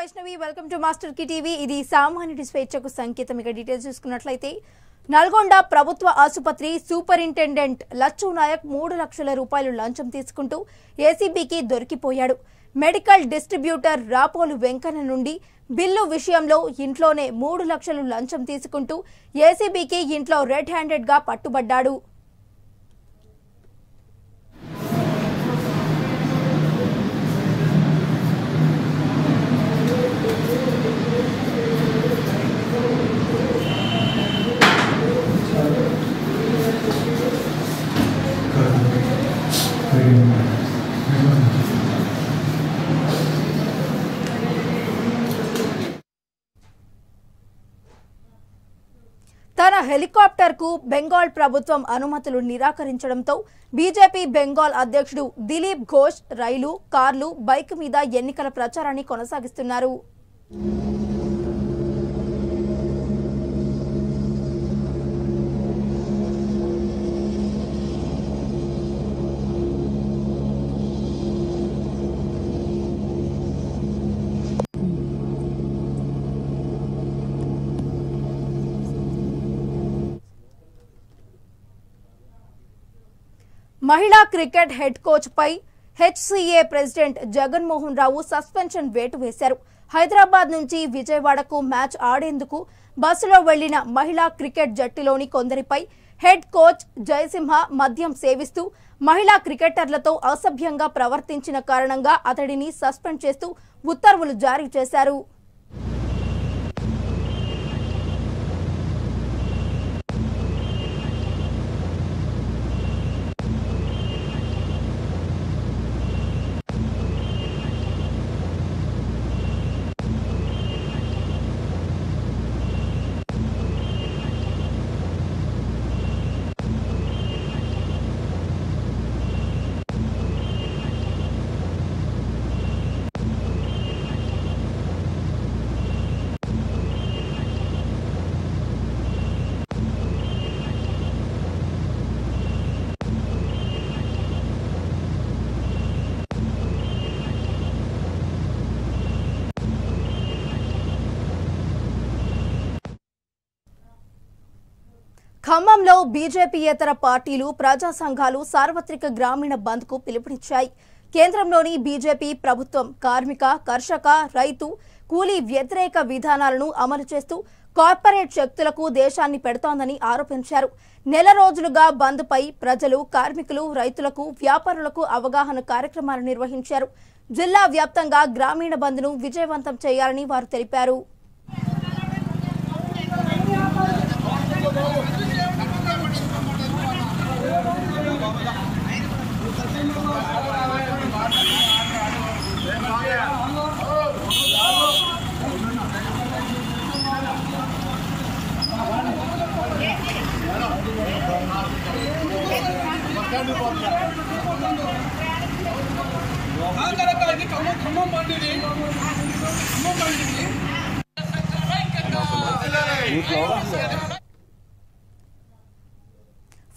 Vaishnavi welcome to master కి TV. ఇది సామాన్యుడి స్వేచ్ఛకు సంకేతం. ఇక డీటెయిల్స్ చూసుకున్నట్లయితే నల్గొండ ప్రభుత్వ ఆసుపత్రి సూపరింటెండెంట్ లచ్చు నాయక్ 3 లక్షల రూపాయలు లంచం తీసుకుంటూ ఏసీబీకి దొరికిపోయాడు. మెడికల్ డిస్ట్రిబ్యూటర్ రాపోలు వెంకన్న నుండి బిల్లు విషయంలో ఇంట్లోనే 3 లక్షలు లంచం తీసుకుంటూ ఏసీబీకి ఇంట్లో రెడ్ హ్యాండెడ్ గా పట్టుబడ్డాడు. తన హెలికాప్టర్ కు బెంగాల్ ప్రభుత్వం అనుమతులు నిరాకరించడంతో బీజేపీ బెంగాల్ అధ్యక్షుడు దిలీప్ ఘోష్ రైలు, కార్లు, బైక్ మీద ఎన్నికల ప్రచారాన్ని కొనసాగిస్తున్నారు. మహిళా క్రికెట్ హెడ్ కోచ్ పై HCA president Jaganmohan Rao suspension వేటు వేశారు. హైదరాబాద్ నుంచి విజయవాడకు మ్యాచ్ ఆడేందుకు బస్సులో వెళ్లిన మహిళా క్రికెట్ జట్టులోని కొందరిపై హెడ్ కోచ్ జయసింహ మద్యం సేవిస్తూ మహిళా క్రికెటర్లతో అసభ్యంగా ప్రవర్తించిన కారణంగా అతడిని సస్పెండ్ చేస్తూ ఉత్తర్వులు జారీ చేశారు. ఖమ్మంలో బీజేపీయేతర పార్టీలు, ప్రజా సంఘాలు సార్వత్రిక గ్రామీణ బంద్ కు పిలుపునిచ్చాయి. కేంద్రంలోని బీజేపీ ప్రభుత్వం కార్మిక, కర్షక, రైతు, కూలీ వ్యతిరేక విధానాలను అమలు చేస్తూ కార్పొరేట్ శక్తులకు దేశాన్ని పెడుతోందని ఆరోపించారు. నెల రోజులుగా బంద్ పై ప్రజలు, కార్మికులు, రైతులకు, వ్యాపారులకు అవగాహన కార్యక్రమాలు నిర్వహించారు. జిల్లా వ్యాప్తంగా గ్రామీణ బంద్ ను విజయవంతం చేయాలని వారు తెలిపారు.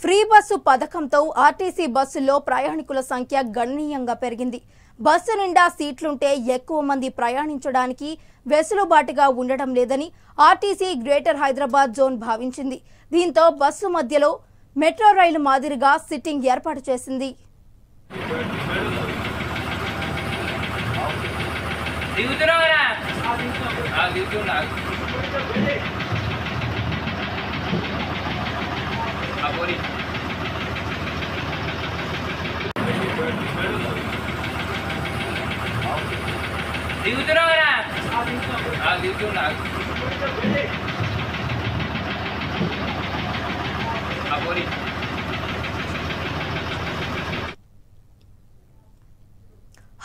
ఫ్రీ బస్సు పథకంతో ఆర్టీసీ బస్సుల్లో ప్రయాణికుల సంఖ్య గణనీయంగా పెరిగింది. బస్సు నిండా సీట్లుంటే ఎక్కువ మంది ప్రయాణించడానికి వెసులుబాటుగా ఉండడం లేదని ఆర్టీసీ గ్రేటర్ హైదరాబాద్ జోన్ భావించింది. దీంతో బస్సు మధ్యలో మెట్రో రైలు మాదిరిగా సిట్టింగ్ ఏర్పాటు చేసింది.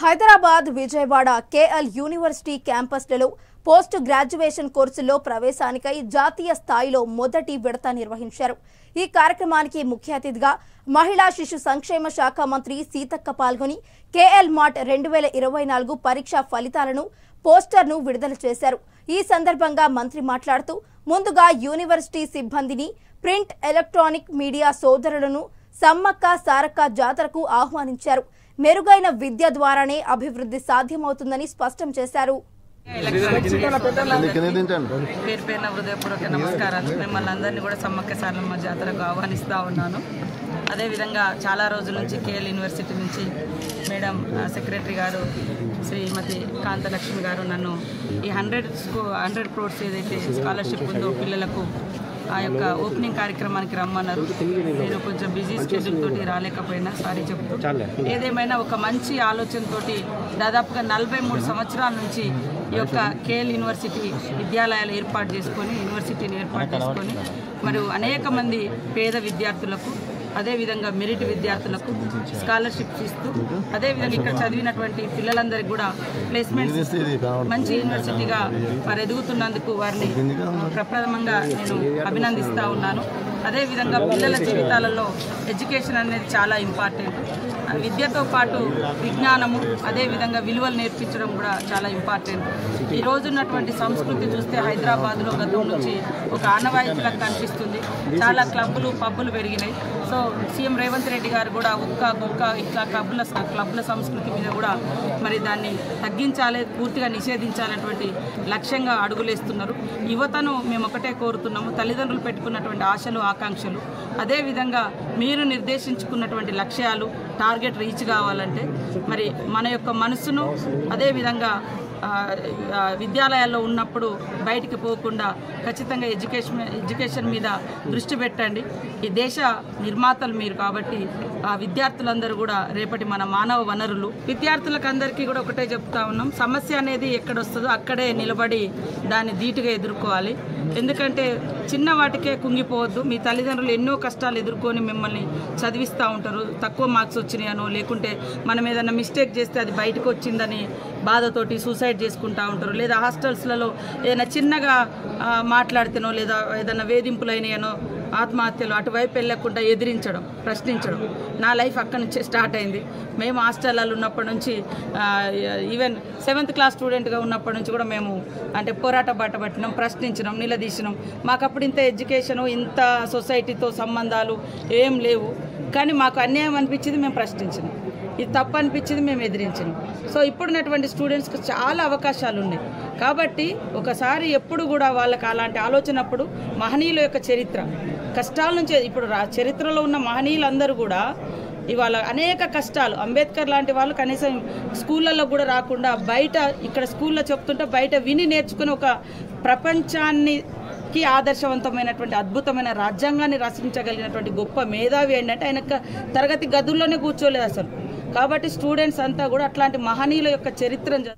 హైదరాబాద్, విజయవాడ, కేఎల్ యూనివర్సిటీ క్యాంపస్లలో పోస్ట్ గ్రాడ్యుయేషన్ కోర్సుల్లో ప్రవేశానికై జాతీయ స్థాయిలో మొదటి విడత నిర్వహించారు. ఈ కార్యక్రమానికి ముఖ్య అతిథిగా మహిళా శిశు సంక్షేమ శాఖ మంత్రి సీతక్క పాల్గొని కేఎల్ మార్ట్ 2024 పరీక్షా ఫలితాలను, పోస్టర్ను విడుదల చేశారు. ఈ సందర్భంగా మంత్రి మాట్లాడుతూ ముందుగా యూనివర్సిటీ సిబ్బందిని, ప్రింట్, ఎలక్ట్రానిక్ మీడియా సోదరులను సమ్మక్క సారక్క జాతరకు ఆహ్వానించారు. మెరుగైన విద్య ద్వారానే అభివృద్ధి సాధ్యమవుతుందని స్పష్టం చేశారు. పేరు పేరున హృదయపూర్వక నమస్కారాలు. మిమ్మల్ని అందరినీ కూడా సమ్మక్క సారలమ్మ జాతరకు ఆహ్వానిస్తూ ఉన్నాను. అదేవిధంగా చాలా రోజుల నుంచి కేఎల్ యూనివర్సిటీ నుంచి మేడం సెక్రటరీ గారు శ్రీమతి కాంతలక్ష్మి గారు నన్ను ఈ 100 crores ఏదైతే స్కాలర్షిప్ ఉందో పిల్లలకు ఆ యొక్క ఓపెనింగ్ కార్యక్రమానికి రమ్మన్నారు. నేను కొంచెం బిజీ స్కెడ్యూల్ తోటి రాలేకపోయినా సారీ చెప్తూ, ఏదేమైనా ఒక మంచి ఆలోచనతోటి దాదాపుగా 43 సంవత్సరాల నుంచి ఈ యొక్క కేఎల్ యూనివర్సిటీ విద్యాలయాలు ఏర్పాటు చేసుకొని యూనివర్సిటీని ఏర్పాటు చేసుకొని మరియు అనేక మంది పేద విద్యార్థులకు అదేవిధంగా మెరిట్ విద్యార్థులకు స్కాలర్షిప్స్ ఇస్తూ అదేవిధంగా ఇక్కడ చదివినటువంటి పిల్లలందరికీ కూడా ప్లేస్మెంట్స్ మంచి యూనివర్సిటీగా వారు ఎదుగుతున్నందుకు వారిని ప్రప్రథమంగా నేను అభినందిస్తూ ఉన్నాను. అదేవిధంగా పిల్లల జీవితాలలో ఎడ్యుకేషన్ అనేది చాలా ఇంపార్టెంట్. విద్యతో పాటు విజ్ఞానము అదేవిధంగా విలువలు నేర్పించడం కూడా చాలా ఇంపార్టెంట్. ఈ రోజు ఉన్నటువంటి సంస్కృతి చూస్తే హైదరాబాద్లో గతం నుంచి ఒక ఆనవాయితీగా కనిపిస్తుంది. చాలా క్లబ్బులు పబ్బులు పెరిగినాయి. సో సీఎం రేవంత్ రెడ్డి గారు కూడా గుక్క ఇట్లా క్లబ్ల సంస్కృతి మీద కూడా మరి దాన్ని తగ్గించాలి, పూర్తిగా నిషేధించాలనేటువంటి లక్ష్యంగా అడుగులేస్తున్నారు. యువతను మేము ఒకటే కోరుతున్నాము, తల్లిదండ్రులు పెట్టుకున్నటువంటి ఆశలు ఆకాంక్షలు అదేవిధంగా మీరు నిర్దేశించుకున్నటువంటి లక్ష్యాలు టార్గెట్ రీచ్ కావాలంటే మరి మన యొక్క మనసును అదేవిధంగా విద్యాలయాల్లో ఉన్నప్పుడు బయటికి పోకుండా ఖచ్చితంగా ఎడ్యుకేషన్ మీద దృష్టి పెట్టండి. ఈ దేశ నిర్మాతలు మీరు కాబట్టి విద్యార్థులందరూ కూడా రేపటి మన మానవ వనరులు. విద్యార్థులకు అందరికీ కూడా ఒకటే చెప్తా ఉన్నాం, సమస్య అనేది ఎక్కడొస్తుందో అక్కడే నిలబడి దాన్ని ధీటుగా ఎదుర్కోవాలి. ఎందుకంటే చిన్న వాటికే కుంగిపోవద్దు. మీ తల్లిదండ్రులు ఎన్నో కష్టాలు ఎదుర్కొని మిమ్మల్ని చదివిస్తూ ఉంటారు. తక్కువ మార్క్స్ వచ్చినాయనో లేకుంటే మనం ఏదైనా మిస్టేక్ చేస్తే అది బయటకు వచ్చిందని బాధతోటి సూసైడ్ చేసుకుంటూ ఉంటారు. లేదా హాస్టల్స్లలో ఏదైనా చిన్నగా మాట్లాడితేనో లేదా ఏదైనా వేధింపులు అయినాయనో ఆత్మహత్యలు అటువైపు వెళ్ళకుండా ఎదిరించడం, ప్రశ్నించడం. నా లైఫ్ అక్కడి నుంచే స్టార్ట్ అయింది. మేము హాస్టల్లో ఉన్నప్పటి నుంచి ఈవెన్ 7th క్లాస్ స్టూడెంట్గా ఉన్నప్పటి నుంచి కూడా మేము అంటే పోరాట బాట పట్టినాం, ప్రశ్నించినాం, నిలదీసినాం. మాకప్పుడు ఇంత ఎడ్యుకేషను ఇంత సొసైటీతో సంబంధాలు ఏం లేవు. కానీ మాకు అన్యాయం అనిపించింది, మేము ప్రశ్నించినాం. ఇది తప్పు అనిపించింది, మేము ఎదిరించినాం. సో ఇప్పుడున్నటువంటి స్టూడెంట్స్కి చాలా అవకాశాలు ఉన్నాయి. కాబట్టి ఒకసారి ఎప్పుడు కూడా వాళ్ళకి అలాంటి ఆలోచనప్పుడు మహనీయుల యొక్క చరిత్ర కష్టాల నుంచి ఇప్పుడు చరిత్రలో ఉన్న మహనీయులందరూ కూడా ఇవాళ అనేక కష్టాలు, అంబేద్కర్ లాంటి వాళ్ళు కనీసం స్కూళ్ళల్లో కూడా రాకుండా బయట ఇక్కడ స్కూల్లో చెప్తుంటే బయట విని నేర్చుకుని ఒక ప్రపంచానికి ఆదర్శవంతమైనటువంటి అద్భుతమైన రాజ్యాంగాన్ని రచించగలిగినటువంటి గొప్ప మేధావి ఏంటంటే ఆయన తరగతి గదుల్లోనే కూర్చోలేదు అసలు. కాబట్టి స్టూడెంట్స్ అంతా కూడా అట్లాంటి మహనీయుల యొక్క చరిత్రను.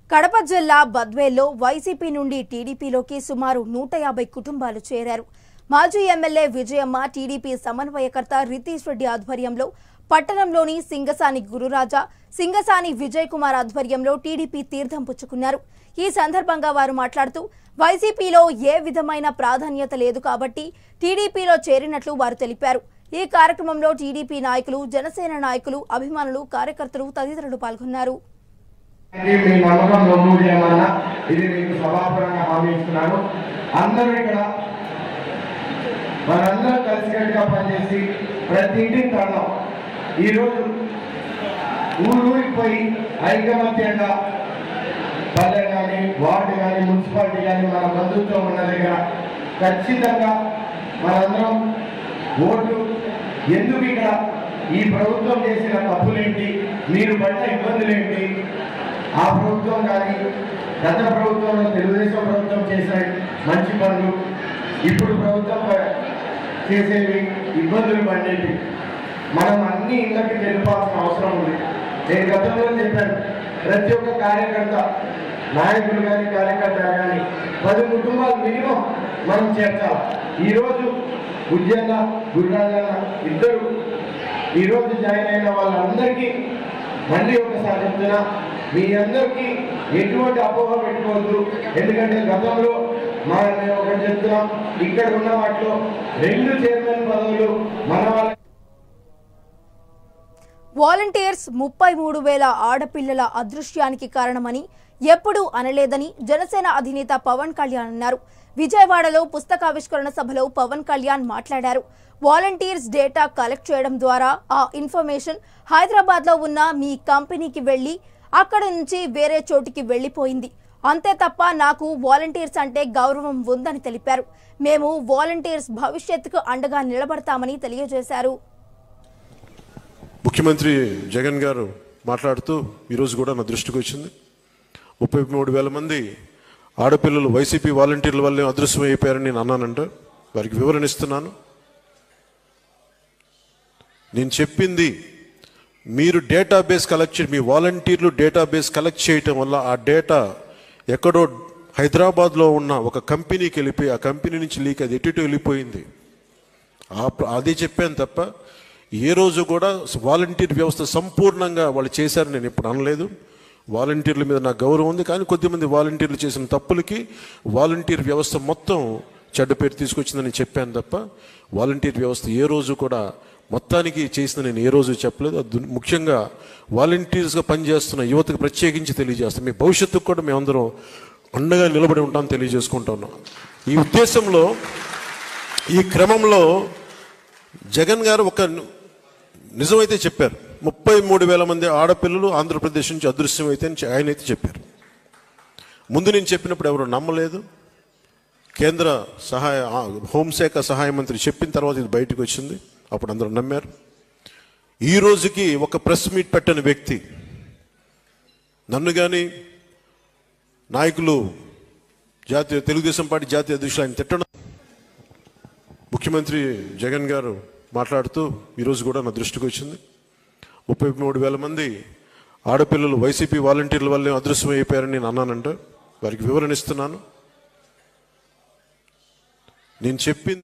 కడప జిల్లా బద్వేల్లో వైసీపీ నుండి టీడీపీలోకి సుమారు 150 కుటుంబాలు చేరారు. మాజీ ఎమ్మెల్యే విజయమ్మ, టీడీపీ సమన్వయకర్త రితీష్ రెడ్డి ఆధ్వర్యంలో పట్టణంలోని సింగసాని గురురాజా, సింగసాని విజయ్ కుమార్ ఆధ్వర్యంలో టీడీపీ తీర్థం పుచ్చుకున్నారు. ఈ సందర్భంగా వారు మాట్లాడుతూ వైసీపీలో ఏ విధమైన ప్రాధాన్యత లేదు కాబట్టి టీడీపీలో చేరినట్లు వారు తెలిపారు. ఈ కార్యక్రమంలో టీడీపీ నాయకులు, జనసేన నాయకులు, అభిమానులు, కార్యకర్తలు తదితరులు పాల్గొన్నారు. మనందరం కలిసికట్టుగా పనిచేసి ప్రతి ఇంటికి తరడం. ఈరోజు ఊరికి పోయి ఐకమత్యంగా పల్లె కానీ వార్డు కానీ మున్సిపాలిటీ కానీ మన బంధుత్వం ఉన్న దగ్గర ఖచ్చితంగా మనందరం ఓటు ఎందుకు ఇక్కడ ఈ ప్రభుత్వం చేసిన తప్పులేంటి, మీరు పడ్డ ఇబ్బందులేంటి, ఆ ప్రభుత్వం కానీ గత ప్రభుత్వంలో తెలుగుదేశం ప్రభుత్వం చేసిన మంచి పనులు, ఇప్పుడు ప్రభుత్వం చేసేవి ఇబ్బందులు పడేవి, మనం అన్ని ఇళ్ళకి తెలిపాల్సిన అవసరం ఉంది. నేను గతంలో చెప్పాను, ప్రతి ఒక్క కార్యకర్త, నాయకులు కానీ కార్యకర్తలు కానీ 10 కుటుంబాలు మినిమం మనం చేర్చాలి. ఈరోజు ఉద్యన్న గురురాజన్న ఇద్దరు ఈరోజు జాయిన్ అయిన వాళ్ళందరికీ మళ్ళీ ఒకసారి చెప్తున్నా, మీ అందరికీ ఎటువంటి అపోహ పెట్టుకోవద్దు. ఎందుకంటే గతంలో మేము ఒకటి చెప్తున్నాం, ఇక్కడ ఉన్న వాటిలో 2 చైర్మన్ పదవులు మన వాళ్ళ. వాలంటీర్స్ 33,000 ఆడపిల్లల అదృశ్యానికి కారణమని ఎప్పుడూ అనలేదని జనసేన అధినేత పవన్ కళ్యాణ్ అన్నారు. విజయవాడలో పుస్తకావిష్కరణ సభలో పవన్ కళ్యాణ్ మాట్లాడారు. వాలంటీర్స్ డేటా కలెక్ట్ చేయడం ద్వారా ఆ ఇన్ఫర్మేషన్ హైదరాబాద్లో ఉన్న మీ కంపెనీకి వెళ్లి అక్కడి నుంచి వేరే చోటికి వెళ్లిపోయింది. అంతే తప్ప నాకు వాలంటీర్స్ అంటే గౌరవం ఉందని తెలిపారు. మేము వాలంటీర్స్ భవిష్యత్తుకు అండగా నిలబడతామని తెలియజేశారు. ముఖ్యమంత్రి జగన్ గారు మాట్లాడుతూ ఈరోజు కూడా నా దృష్టికి వచ్చింది. 33,000 మంది ఆడపిల్లలు వైసీపీ వాలంటీర్ల వల్లే అదృశ్యం అయిపోయారని నేను అన్నానంట. వారికి వివరణ ఇస్తున్నాను. నేను చెప్పింది మీరు డేటాబేస్ కలెక్ట్ మీ వాలంటీర్లు డేటాబేస్ కలెక్ట్ చేయటం వల్ల ఆ డేటా ఎక్కడో హైదరాబాద్లో ఉన్న ఒక కంపెనీకి వెళ్ళిపోయి ఆ కంపెనీ నుంచి లీక్ అది ఎటు వెళ్ళిపోయింది. అదే చెప్పాను తప్ప ఏ రోజు కూడా వాలంటీర్ వ్యవస్థ సంపూర్ణంగా వాళ్ళు చేశారని నేను ఎప్పుడు అనలేదు. వాలంటీర్ల మీద నాకు గౌరవం ఉంది. కానీ కొద్దిమంది వాలంటీర్లు చేసిన తప్పులకి వాలంటీర్ వ్యవస్థ మొత్తం చెడ్డ పేరు తీసుకొచ్చిందని చెప్పాను తప్ప వాలంటీర్ వ్యవస్థ ఏ రోజు కూడా మొత్తానికి చేసిన నేను ఏ రోజు చెప్పలేదు. ముఖ్యంగా వాలంటీర్స్గా పనిచేస్తున్న యువతకు ప్రత్యేకించి తెలియజేస్తాం. మీ భవిష్యత్తుకు కూడా మేమందరం అండగా నిలబడి ఉంటామని తెలియజేసుకుంటా ఉన్నాం. ఈ ఉద్దేశంలో ఈ క్రమంలో జగన్ గారు ఒక నిజమైతే చెప్పారు. 33,000 మంది ఆడపిల్లలు ఆంధ్రప్రదేశ్ నుంచి అదృశ్యం అయితే ఆయన అయితే చెప్పారు. ముందు నేను చెప్పినప్పుడు ఎవరు నమ్మలేదు. కేంద్ర హోంశాఖ సహాయ మంత్రి చెప్పిన తర్వాత ఇది బయటకు వచ్చింది. అప్పుడు అందరూ నమ్మారు. ఈ రోజుకి ఒక ప్రెస్ మీట్ పెట్టని వ్యక్తి నన్ను కానీ నాయకులు తెలుగుదేశం పార్టీ జాతీయ అధ్యక్షులు ఆయన తిట్టడం. ముఖ్యమంత్రి జగన్ గారు మాట్లాడుతూ ఈరోజు కూడా నా దృష్టికి వచ్చింది. 33,000 మంది ఆడపిల్లలు వైసీపీ వాలంటీర్ల వల్లే అదృశ్యం అయిపోయారని నేను అన్నానంట. వారికి వివరణ ఇస్తున్నాను. నేను చెప్పింది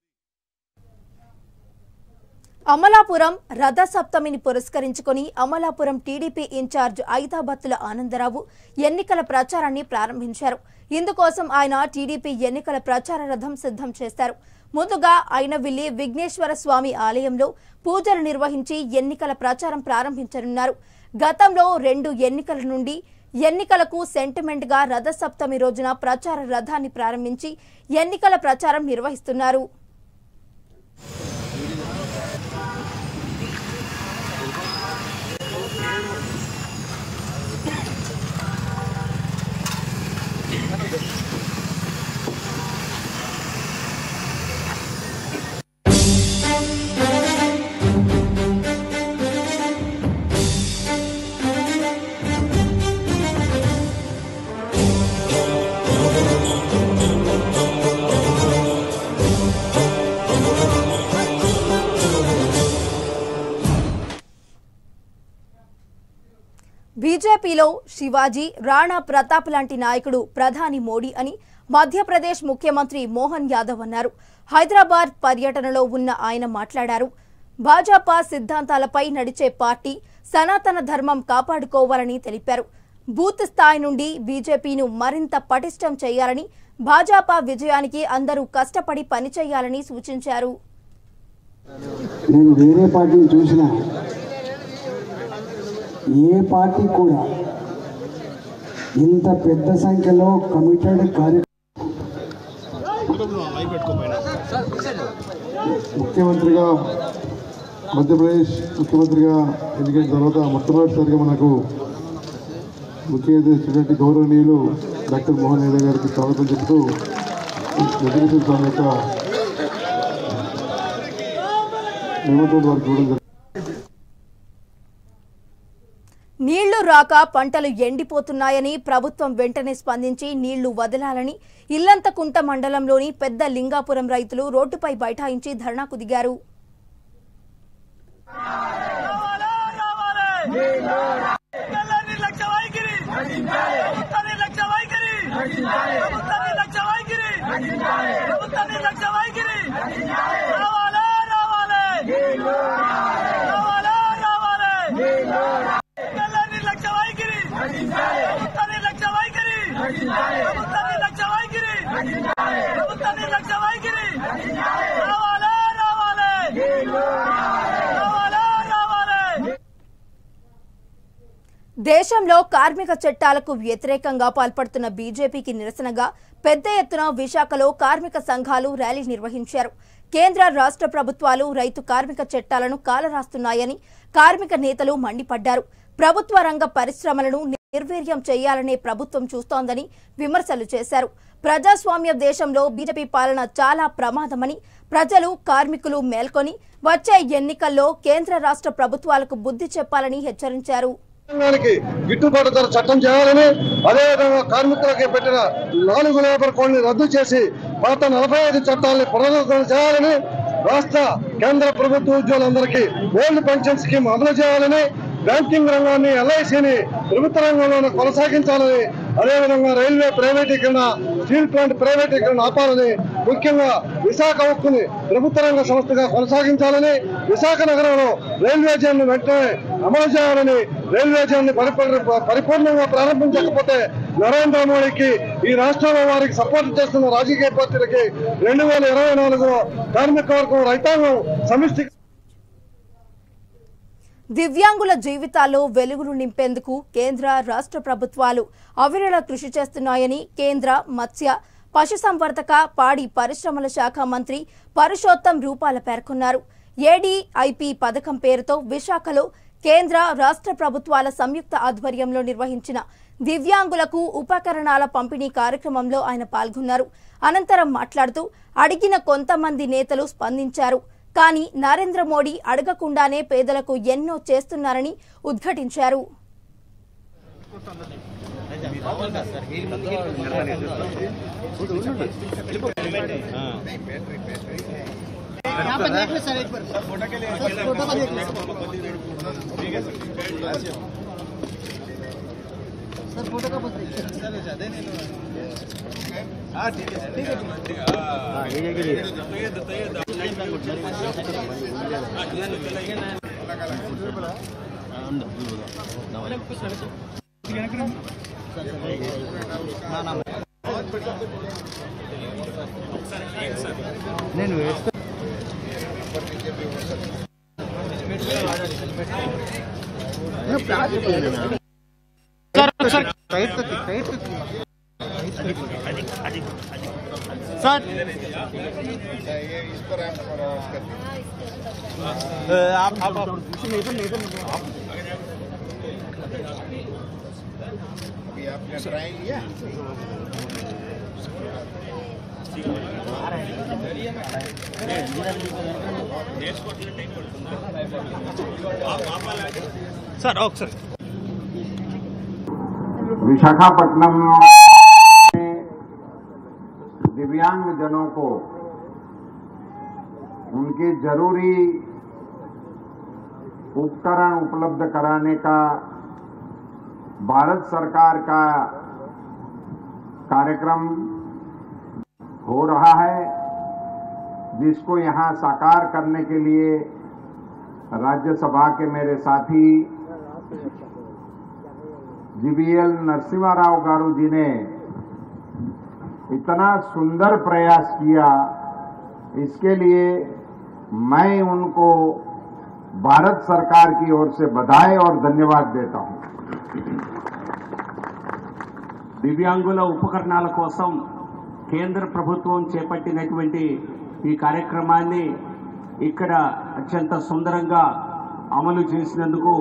అమలాపురం రథసప్తమిని పురస్కరించుకుని అమలాపురం టీడీపీ ఇన్ఛార్జ్ ఐతాబత్తుల ఆనందరావు ఎన్నికల ప్రచారాన్ని ప్రారంభించారు. ఇందుకోసం ఆయన టీడీపీ ఎన్నికల ప్రచార రథం సిద్ధం చేశారు. ముందుగా అయినవిల్లి విఘ్నేశ్వర స్వామి ఆలయంలో పూజలు నిర్వహించి ఎన్నికల ప్రచారం ప్రారంభించనున్నారు. గతంలో 2 ఎన్నికల నుండి ఎన్నికలకు సెంటిమెంట్ గా రథసప్తమి రోజున ప్రచార రథాన్ని ప్రారంభించి ఎన్నికల ప్రచారం నిర్వహిస్తున్నారు. బీజేపీలో శివాజీ, రాణా ప్రతాప్ లాంటి నాయకుడు ప్రధాని మోడీ అని మధ్యప్రదేశ్ ముఖ్యమంత్రి మోహన్ యాదవ్ అన్నారు. హైదరాబాద్ పర్యటనలో ఉన్న ఆయన మాట్లాడారు. భాజపా సిద్ధాంతాలపై నడిచే పార్టీ సనాతన ధర్మం కాపాడుకోవాలని తెలిపారు. బూత్ స్థాయి నుండి బీజేపీను మరింత పటిష్టం చేయాలని, భాజపా విజయానికి అందరూ కష్టపడి పనిచేయాలని సూచించారు. నేను వేరే పార్టీని చూసినా ఏ పార్టీ కూడా ఇంత పెద్ద సంఖ్యలో కమిటెడ్ ముఖ్యమంత్రిగా మధ్యప్రదేశ్ ముఖ్యమంత్రిగా ఎన్నికైన తర్వాత మొట్టమొదటిసారిగా మనకు ముఖ్య అతిథి గౌరవనీయులు డాక్టర్ మోహన్ యాదవ్ గారికి స్వాగతం చెప్తూ వెంకటేశ్వర స్వామి యొక్క నిమజ్జనం వారికి ఇవ్వడం జరిగింది. నీళ్లు రాక పంటలు ఎండిపోతున్నాయని ప్రభుత్వం వెంటనే స్పందించి నీళ్లు వదలాలని ఇల్లంతకుంట మండలంలోని పెద్ద లింగాపురం రైతులు రోడ్డుపై బైఠాయించి ధర్నాకు దిగారు. దేశంలో కార్మిక చట్టాలకు వ్యతిరేకంగా పాల్పడుతున్న బీజేపీకి నిరసనగా పెద్ద ఎత్తున విశాఖలో కార్మిక సంఘాలు ర్యాలీ నిర్వహించారు. కేంద్ర రాష్ట్ర ప్రభుత్వాలు రైతు కార్మిక చట్టాలను కాలరాస్తున్నాయని కార్మిక నేతలు మండిపడ్డారు. ప్రభుత్వ రంగ పరిశ్రమలను నిర్వీర్యం చేయాలనే ప్రభుత్వం చూస్తోందని విమర్శలు చేశారు. ప్రజాస్వామ్య దేశంలో బీజేపీ పాలన చాలా ప్రమాదమని, ప్రజలు కార్మికులు మేల్కొని వచ్చే ఎన్నికల్లో కేంద్ర రాష్ట్ర ప్రభుత్వాలకు బుద్ధి చెప్పాలని హెచ్చరించారు. గిట్టుబాటు ధర చట్టం చేయాలని, అదేవిధంగా కార్మికులకి పెట్టిన 4 లేబర్ కోడ్ని రద్దు చేసి పాత 45 చట్టాలని పునరుద్ధరణ చేయాలని, రాష్ట్ర కేంద్ర ప్రభుత్వ ఉద్యోగులందరికీ ఓల్డ్ పెన్షన్ స్కీమ్ అమలు చేయాలని, బ్యాంకింగ్ రంగాన్ని LICని ప్రభుత్వ రంగంలో కొనసాగించాలని, అదేవిధంగా రైల్వే ప్రైవేటీకరణ, స్టీల్ ప్లాంట్ ప్రైవేటీకరణ ఆపాలని, ముఖ్యంగా విశాఖ ఉక్కుని ప్రభుత్వ రంగ సంస్థగా కొనసాగించాలని, విశాఖ నగరంలో రైల్వే జోన్ వెంటనే అమలు చేయాలని, రైల్వే జోన్ పరిపూర్ణంగా ప్రారంభించకపోతే నరేంద్ర మోడీకి, ఈ రాష్ట్రంలో వారికి సపోర్ట్ చేస్తున్న రాజకీయ పార్టీలకి 2024లో కార్మిక వర్గం రైతాంగం సమిష్టి దివ్యాంగుల జీవితాల్లో వెలుగులు నింపేందుకు కేంద్ర రాష్ట్ర ప్రభుత్వాలు అవిరళ కృషి చేస్తున్నాయని కేంద్ర మత్స్య, పశుసంవర్ధక, పాడి పరిశ్రమల శాఖ మంత్రి పరుషోత్తం రూపాల పేర్కొన్నారు. ADIP పథకం పేరుతో విశాఖలో కేంద్ర రాష్ట్ర ప్రభుత్వాల సంయుక్త ఆధ్వర్యంలో నిర్వహించిన దివ్యాంగులకు ఉపకరణాల పంపిణీ కార్యక్రమంలో ఆయన పాల్గొన్నారు. అనంతరం మాట్లాడుతూ అడిగిన కొంతమంది నేతలు స్పందించారు. కానీ నరేంద్ర మోడీ అడగకుండానే పేదలకు ఎన్నో చేస్తున్నారని ఉద్ఘాటించారు. विशाखापट्टनम में दिव्यांग जनों को उनके जरूरी उपकरण उपलब्ध कराने का भारत सरकार का कार्यक्रम हो रहा है, जिसको यहां साकार करने के लिए राज्यसभा के मेरे साथी GBL नरसिम्हा राव गारू जी ने इतना सुंदर प्रयास किया, इसके लिए मैं उनको भारत सरकार की ओर से बधाई और धन्यवाद देता हूं। దివ్యాంగుల ఉపకరణాల కోసం కేంద్ర ప్రభుత్వం చేపట్టినటువంటి ఈ కార్యక్రమాన్ని ఇక్కడ అత్యంత సుందరంగా అమలు చేసినందుకు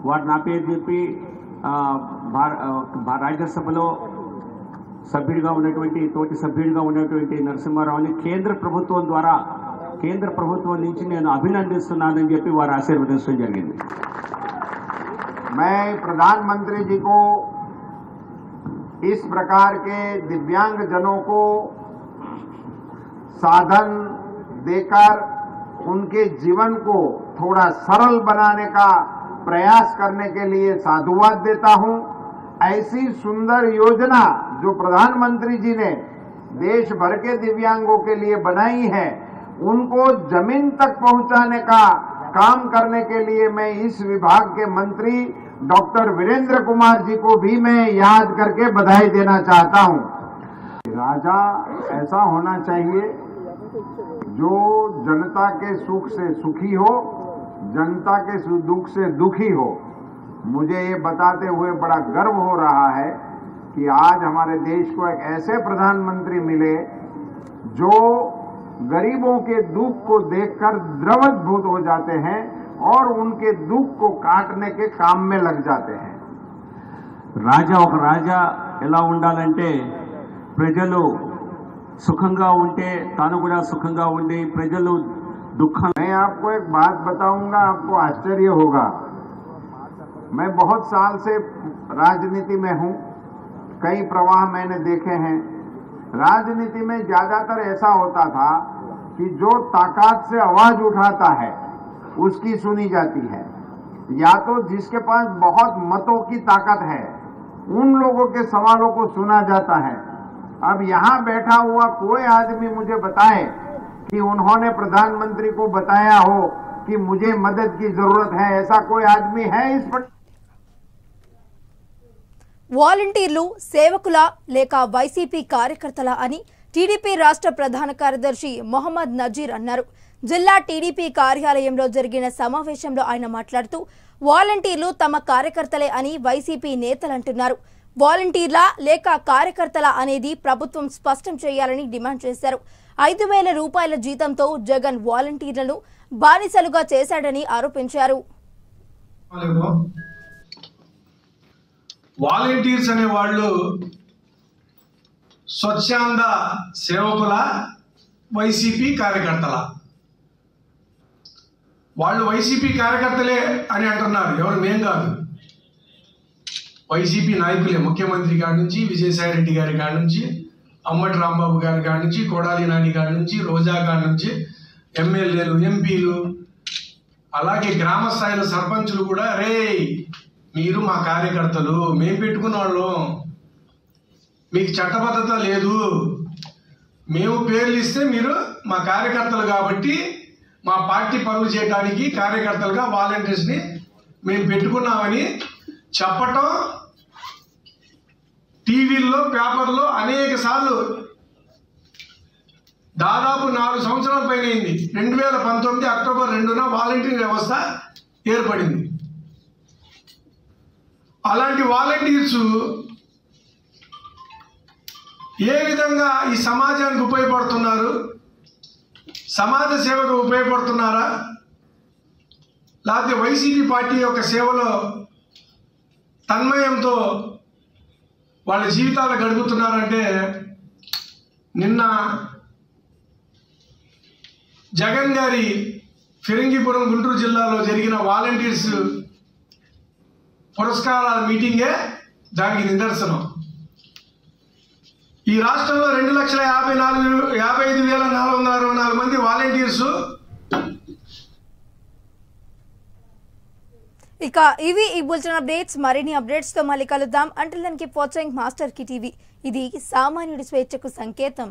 వారు నా పేరు చెప్పి రాజ్యసభలో సభ్యుడిగా ఉన్నటువంటి తోటి సభ్యుడిగా ఉన్నటువంటి నరసింహారావుని కేంద్ర ప్రభుత్వం ద్వారా కేంద్ర ప్రభుత్వం నుంచి నేను అభినందిస్తున్నానని చెప్పి వారు ఆశీర్వదించడం జరిగింది. मैं प्रधानमंत्री जी को इस प्रकार के दिव्यांग जनों को साधन देकर उनके जीवन को थोड़ा सरल बनाने का प्रयास करने के लिए साधुवाद देता हूं। ऐसी सुंदर योजना जो प्रधानमंत्री जी ने देश भर के दिव्यांगों के लिए बनाई है, उनको जमीन तक पहुंचाने का काम करने के लिए मैं इस विभाग के मंत्री डॉक्टर वीरेंद्र कुमार जी को भी मैं याद करके बधाई देना चाहता हूं। राजा ऐसा होना चाहिए जो जनता के सुख से सुखी हो, जनता के दुख से दुखी हो। मुझे ये बताते हुए बड़ा गर्व हो रहा है कि आज हमारे देश को एक ऐसे प्रधानमंत्री मिले जो गरीबों के दुख को देखकर द्रवभूत हो जाते हैं और उनके दुख को काटने के काम में लग जाते हैं। రాజా ఒక రాజా ఎలా ఉండాలంటే ప్రజలు సుఖంగా ఉంటే తాను కూడా సుఖంగా ఉండి ప్రజలు दुखा। मैं आपको एक बात बताऊंगा, आपको आश्चर्य होगा। मैं बहुत साल से राजनीति में हूं, कई प्रवाह मैंने देखे हैं। राजनीति में ज्यादातर ऐसा होता था कि जो ताकत से आवाज उठाता है उसकी सुनी जाती है, या तो जिसके पास बहुत मतों की ताकत है उन लोगों के सवालों को सुना जाता है। अब यहाँ बैठा हुआ कोई आदमी मुझे बताए कि उन्होंने प्रधानमंत्री को बताया हो कि मुझे मदद की जरूरत है, ऐसा कोई आदमी है इस पर? వాలంటీర్లు సేవకుల లేక వైసీపీ కార్యకర్తల అని టీడీపీ రాష్ట్ర ప్రధాన కార్యదర్శి మొహమ్మద్ నజీర్ అన్నారు. జిల్లా టీడీపీ కార్యాలయంలో జరిగిన సమావేశంలో ఆయన మాట్లాడుతూ వాలంటీర్లు తమ కార్యకర్తలే అని వైసీపీ నేతలు అంటున్నారు. వాలంటీర్ల లేక కార్యకర్తల అనేది ప్రభుత్వం స్పష్టం చేయాలని డిమాండ్ చేశారు. 5,000 రూపాయల జీతంతో జగన్ వాలంటీర్లను బానిసలుగా చేశాడని ఆరోపించారు. వాలంటీర్స్ అనే వాళ్ళు స్వచ్ఛంద సేవకుల వైసీపీ కార్యకర్తల, వాళ్ళు వైసీపీ కార్యకర్తలే అని అంటున్నారు. ఎవరు? మేం కాదు, వైసీపీ నాయకులే. ముఖ్యమంత్రి గారి నుంచి, విజయసాయి రెడ్డి గారి గారి నుంచి, అమ్మటి రాంబాబు గారి గారి నుంచి, కొడాలి నాని గారి నుంచి, రోజా గారి నుంచి, ఎమ్మెల్యేలు, ఎంపీలు, అలాగే గ్రామ స్థాయిలో సర్పంచులు కూడా, రే మీరు మా కార్యకర్తలు, మేము పెట్టుకున్న వాళ్ళు, మీకు చట్టబద్ధత లేదు, మేము పేర్లు ఇస్తే మీరు మా కార్యకర్తలు కాబట్టి మా పార్టీ పనులు చేయడానికి కార్యకర్తలుగా వాలంటీర్స్ని మేము పెట్టుకున్నామని చెప్పటం టీవీల్లో, పేపర్లో అనేక సార్లు, దాదాపు 4 సంవత్సరాల పైన అయింది. 2019 అక్టోబర్ 2న వాలంటీర్ వ్యవస్థ ఏర్పడింది. అలాంటి వాలంటీర్స్ ఏ విధంగా ఈ సమాజానికి ఉపయోగపడుతున్నారు? సమాజ సేవకు ఉపయోగపడుతున్నారా? లేకపోతే వైసీపీ పార్టీ యొక్క సేవలో తన్మయంతో వాళ్ళ జీవితాలు గడుపుతున్నారంటే, నిన్న జగన్ గారి ఫిరంగిపురం గుంటూరు జిల్లాలో జరిగిన వాలంటీర్స్ పురస్కారాల మీటింగే దానికి నిదర్శనం. ఈ రాష్ట్రంలో 2,55,464 మంది వాలంటీర్స్. ఇక ఇవి ఈ బులెటిన్ అప్డేట్స్. మరిన్ని అప్డేట్స్ తో మళ్ళీ కలుద్దాం. Until then keep watching master కి టీవీ. ఇది సామాన్యుడి స్వేచ్ఛకు సంకేతం.